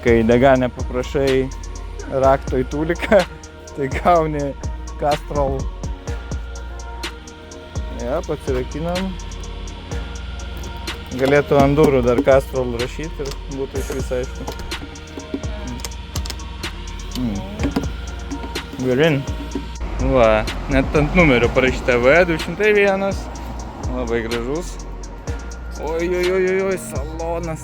kai Deganė paprašai rakto į tūliką, tai gauni Castrol. Ja, atsirakinam. Galėtų ant durų dar Castrol rašyti ir būtų iš vis aišku. Gerin. Va, net ant numerio parašyta V201. Labai gražus. Oi, salonas.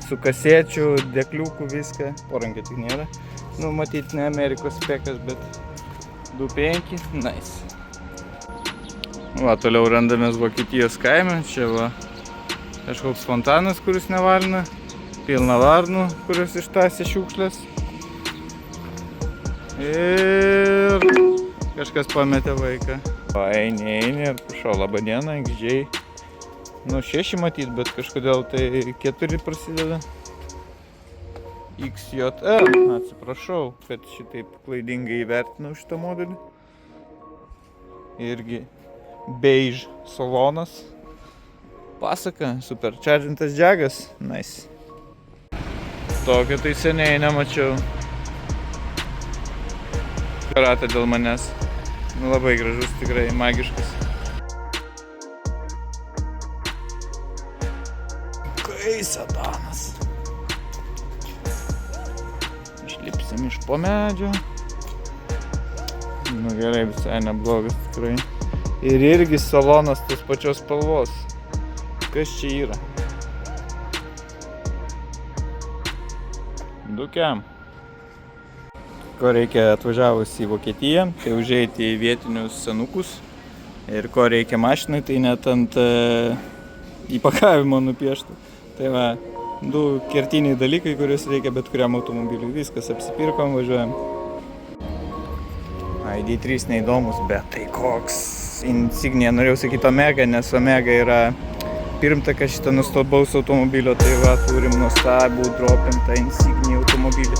Su kasečių, dekliukų viską. Porankė tik nėra. Nu, matyt, ne Amerikos spekas, bet 2.5. Nice. Va, toliau randamės Vokietijos kaime. Čia va, kažkoks fontanas, kuris nevalina. Pilna varnų, kurios ištasė šiukšlės. Ir kažkas pametė vaiką. Va, eini ir prašau, laba diena, XJ. Nu, 6 matyt, bet kažkodėl tai 4 prasideda. XJL, atsiprašau, kad šitaip klaidingai įvertinau šitą modelį. Irgi beige salonas. Pasaka, superchargintas džiagas, nice. Tokio tai seniai nemačiau. Karatą dėl manęs. Labai gražus, tikrai magiškas. Kai satanas. Išlipsim iš po medžio. Nu gerai, visai neblogas tikrai. Ir irgi salonas tos pačios spalvos. Kas čia yra? Dukiam. Ko reikia atvažiavus į Vokietiją, tai užeiti į vietinius senukus. Ir ko reikia mašinai, tai net ant įpakavimo nupieštų. Tai va, 2 kertiniai dalykai, kuriuos reikia bet kuriam automobiliui. Viskas, apsipirkom, važiuojam. ID3 neįdomus, bet tai koks Insignia, norėjau sakyti Omega, nes Omega yra pirmtakas šito nuostabaus automobilio. Tai va, turim nuostabų dropintą Insignia automobilį.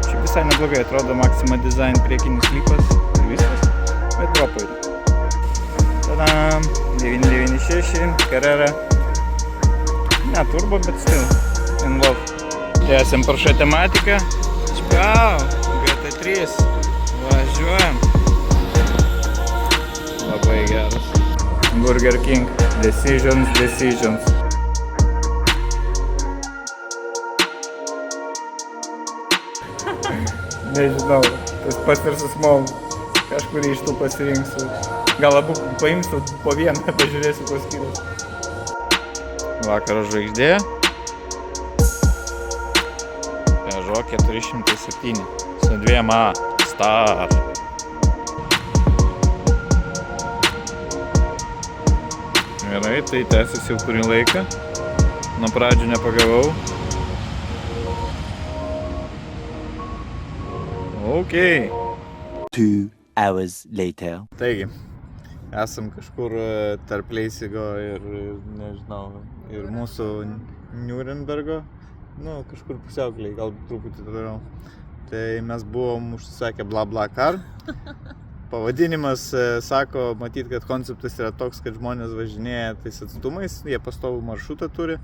Čia visai neblogai atrodo Maxima Design priekinis lypas ir viskas, bet dropai. Tadam, 996, Carrera. Ne turbo, bet still, in love. Tęsiam Porsche tematiką. Špiau, GT3. Važiuojam. Labai geras. Burger King. Decisions. Nežinau, tas pats ir su Small. Kažkurį iš tų pasirinksiu. Gal abu paimsiu po vieną, pažiūrėsiu, ko skiriasi. Vakaro žvaigždė. Peugeot 407 su 2A Star. Gerai, tai tęsis jau kurį laiką. Nuo pradžių nepagavau. Ok. 2 hours later. Taigi, esam kažkur tarp Leisigo ir, nežinau, ir mūsų Nürnbergo. Nu, kažkur pusiaukelėj, gal truputį toliau. Tai mes buvom užsisakę BlaBlaCar. Pavadinimas sako, matyt, kad konceptas yra toks, kad žmonės važinėja tais atstumais, jie pastovų maršrutą turi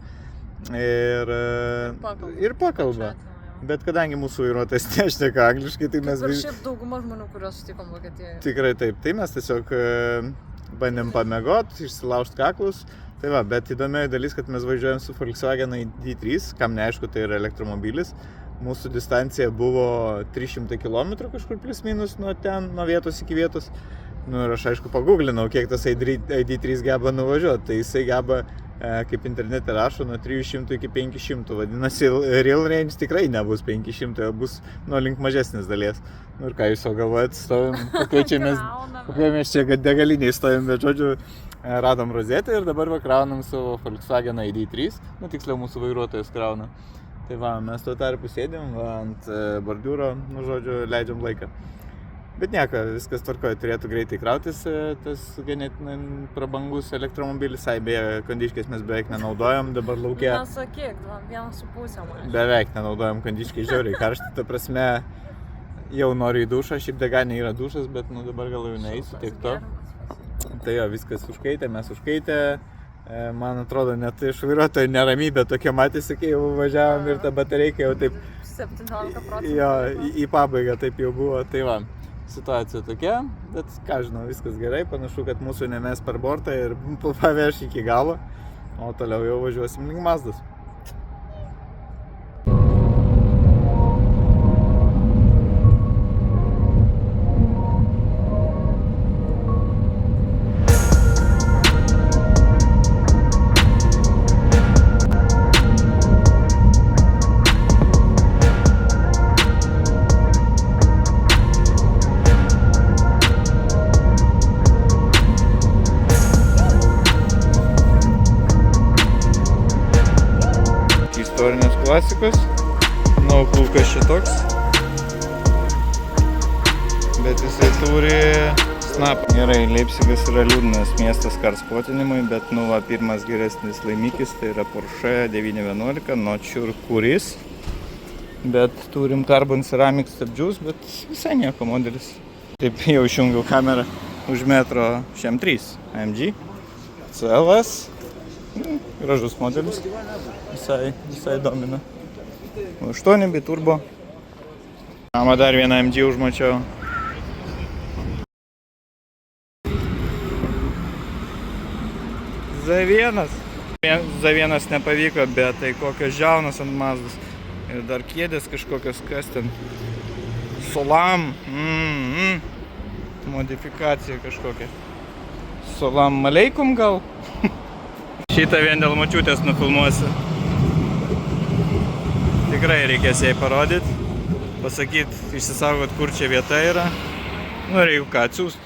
ir pakalba. Bet kadangi mūsų vairuotojas nešneka angliškai, tai mes... Kaip ir šiaip dauguma žmonių, kuriuos sutikom Vokietijoje. Tikrai taip. Tai mes tiesiog bandėm pamiegot, išsilaužt kaklus. Tai va, bet įdomioji dalis, kad mes važiuojam su Volkswagen ID3, kam neaišku, tai yra elektromobilis. Mūsų distancija buvo 300 km kažkur plius minus nuo vietos iki vietos. Nu ir aš aišku paguglinau, kiek tas ID3 geba nuvažiuoti. Tai jisai geba, kaip internete rašo, nuo 300 iki 500. Vadinasi, real range tikrai nebus 500, bus nuo link mažesnės dalies. Nu ir ką jūs galvojat, stovim, kokie mes čia degaliniai stovim, bet žodžiu, radom rozetę ir dabar va kraunam savo Volkswagen ID3. Nu tiksliau mūsų vairuotojas krauna. Tai va, mes tuo tarpu sėdėm ant bordiūro, nu žodžiu, leidžiam laiką. Bet nieko, viskas tvarkoja, turėtų greitai krautis tas ganėtinai prabangus elektromobilis. Beje, kondiškės mes beveik nenaudojam, dabar lauke. Nesakyk, 1,5 man. Beveik nenaudojam kondiškės, žiauriai karšti, ta prasme, jau noriu į dušą, šiaip Deganė yra dušas, bet nu dabar gal jau neįsiu tiek to. Tai jo, viskas užkaitė, mes užkaitė. Man atrodo, net iš vairuotojo neramybė tokia matėsi, kai jau važiavom ir ta batereika jau taip 17%. jo, į pabaigą taip jau buvo. Tai va, situacija tokia, bet ką žinau, viskas gerai, panašu, kad mūsų nemes per bortą ir paveš iki galo, o toliau jau važiuosim link Mazdos. Istorinės klasikos, naukulkas šitoks, bet jisai turi snapą. Gerai, Leipzigas yra liūdnas miestas karspotinimui, bet nu va, pirmas geresnis laimikis, tai yra Porsche 911, not sure kuris, bet turim Carbon Ceramic stabdžius, bet visai nieko modelis. Taip jau išjungiau kamerą už metro šiam 3 AMG CLS. Gražus modelis, visai domina. 8 biturbo. Mama dar vieną MG užmačiau. Z1 nepavyko, bet tai kokios žiaunos ant Mazdos. Ir dar kėdės kažkokios, kas ten. Solam. Modifikacija kažkokia. Solam aleikum gal? Šitą vien dėl močiutės nufilmuosiu. Tikrai reikės jai parodyti, pasakyti, išsisaugot, kur čia vieta yra. Nu ir jeigu ką atsiųst.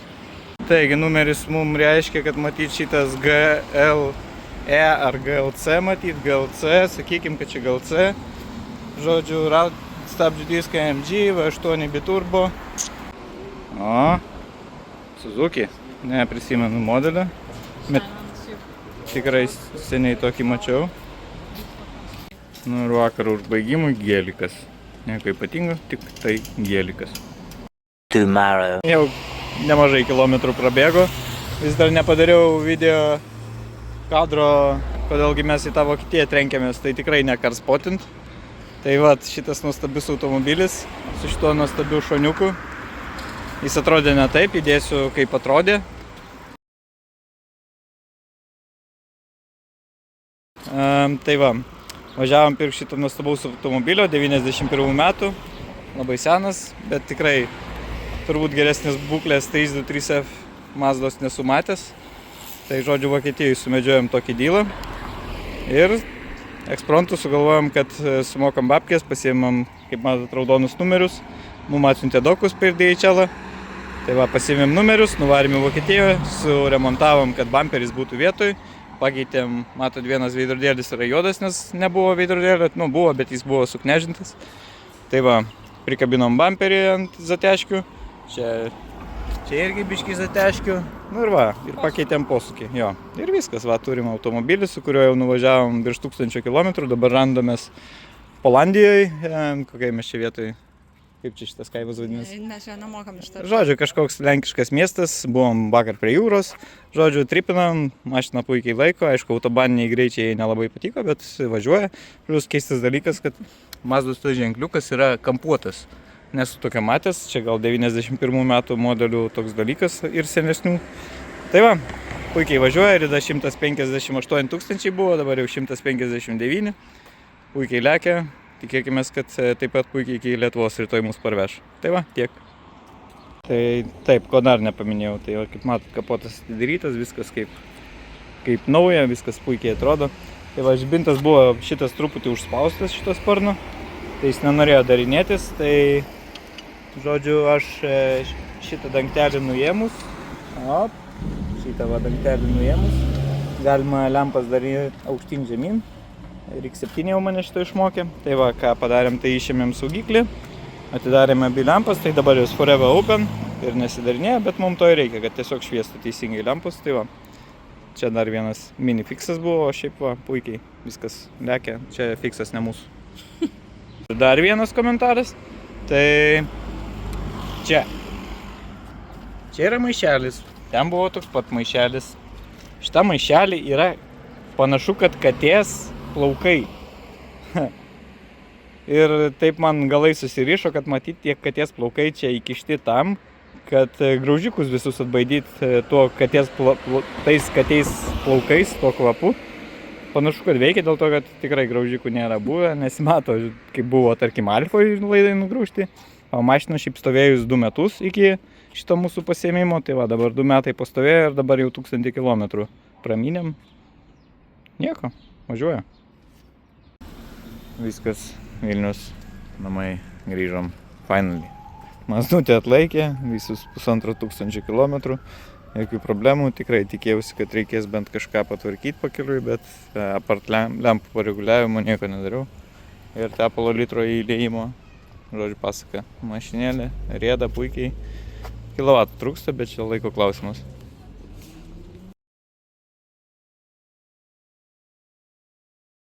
Taigi numeris mums reiškia, kad matyt šitas GLE ar GLC matyt, GLC, sakykim, kad čia GLC. Žodžiu, stabdžių diskai AMG, V8 biturbo. O, Suzuki, neprisimenu modelio. Tikrai seniai tokį mačiau. Nu ir vakar užbaigimui gėlikas. Nieko ypatingo, tik tai gėlikas. Tomorrow. Jau nemažai kilometrų prabėgo. Vis dar nepadariau video kadro, kodėlgi mes į tą Vokietiją trenkėmės. Tai tikrai ne karspotint. Tai va, šitas nuostabus automobilis su šituo nuostabiu šoniuku. Jis atrodė ne taip, įdėsiu kaip atrodė. Tai va, važiavom pirkti šitą nuostabaus automobilio, 91 metų, labai senas, bet tikrai turbūt geresnės būklės 323F Mazdos nesu matęs. Tai žodžiu, Vokietijoje sumedžiojom tokį dylą ir ekspromtu sugalvojom, kad sumokam babkės, pasiėmam, kaip matot, raudonus numerius, mum atsiuntė dokus per DHL. Tai va, pasiėmėm numerius, nuvarėm į Vokietiją, suremontavom, kad bamperis būtų vietoj. Pakeitėm, matot, vienas veidrodėlis yra juodas, nes nebuvo veidrodėlio, nu buvo, bet jis buvo suknežintas. Tai va, prikabinom bamperį ant zateškių, čia irgi biškį zateškių, nu ir va, ir pakeitėm posūkį, jo. Ir viskas, va, turim automobilį, su kuriuo jau nuvažiavom virš 1000 km, dabar randomės Polandijoje, kokiai mes čia vietoj. Kaip čia šitas kaimas vadinasi? Mes jo nemokam iš to. Žodžiu, kažkoks lenkiškas miestas, buvom vakar prie jūros, žodžiu, tripinam, mašina puikiai laiko, aišku, autobaniniai greičiai nelabai patiko, bet važiuoja. Plius keistas dalykas, kad Mazdos tas ženkliukas yra kampuotas. Nesu tokio matęs, čia gal 91 metų modelių toks dalykas ir senesnių. Tai va, puikiai važiuoja, rida 158 tūkstančiai buvo, dabar jau 159, puikiai lekia. Tikėkime, kad taip pat puikiai iki Lietuvos rytoj mus parveš. Tai va, tiek. Tai taip, ko dar nepaminėjau, tai kaip matot, kapotas atidarytas, viskas kaip nauja, viskas puikiai atrodo. Tai va, žibintas buvo šitas truputį užspaustas šito sparno, tai jis nenorėjo darinėtis, tai žodžiu, aš šitą dangtelį nuėmus, šitą va dangtelį nuėmus, galima lempas daryti aukštyn žemyn. RX7 jau mane šito išmokė. Tai va, ką padarėm, tai išėmėm saugiklį, atidarėme abi lempas, tai dabar jos forever open ir nesidarinėja, bet mums to reikia, kad tiesiog šviestų teisingai lempus. Tai va, čia dar vienas mini fiksas buvo, o šiaip va, puikiai viskas lekia, čia fiksas ne mūsų. Dar vienas komentaras, tai čia yra maišelis, ten buvo toks pat maišelis. Šitą maišelį yra Panašu, kad katės plaukai. Ir taip man galai susirišo, kad matyti tie katės plaukai čia įkišti tam, kad graužikus visus atbaidyti tuo tais katės plaukais, tuo kvapu. Panašu, kad veikia dėl to, kad tikrai graužikų nėra buvę, nesimato, kaip buvo, tarkim, Alfoj laidai nugraužti. O mašina šiaip stovėjus 2 metus iki šito mūsų pasiėmimo, tai va, dabar 2 metai pastovėjo ir dabar jau 1000 km pramynėm. Nieko, važiuoja. Viskas, Vilnius, namai, grįžom, finally. Maznutė atlaikė visus 1500 km. Jokių problemų, tikrai tikėjausi, kad reikės bent kažką patvarkyti pakeliui, bet apart lempų pareguliavimo nieko nedariau. Ir tepalo litro įliejimo, žodžiu, pasaka, mašinėlė, rieda puikiai. Kilovatų trūksta, bet čia laiko klausimas.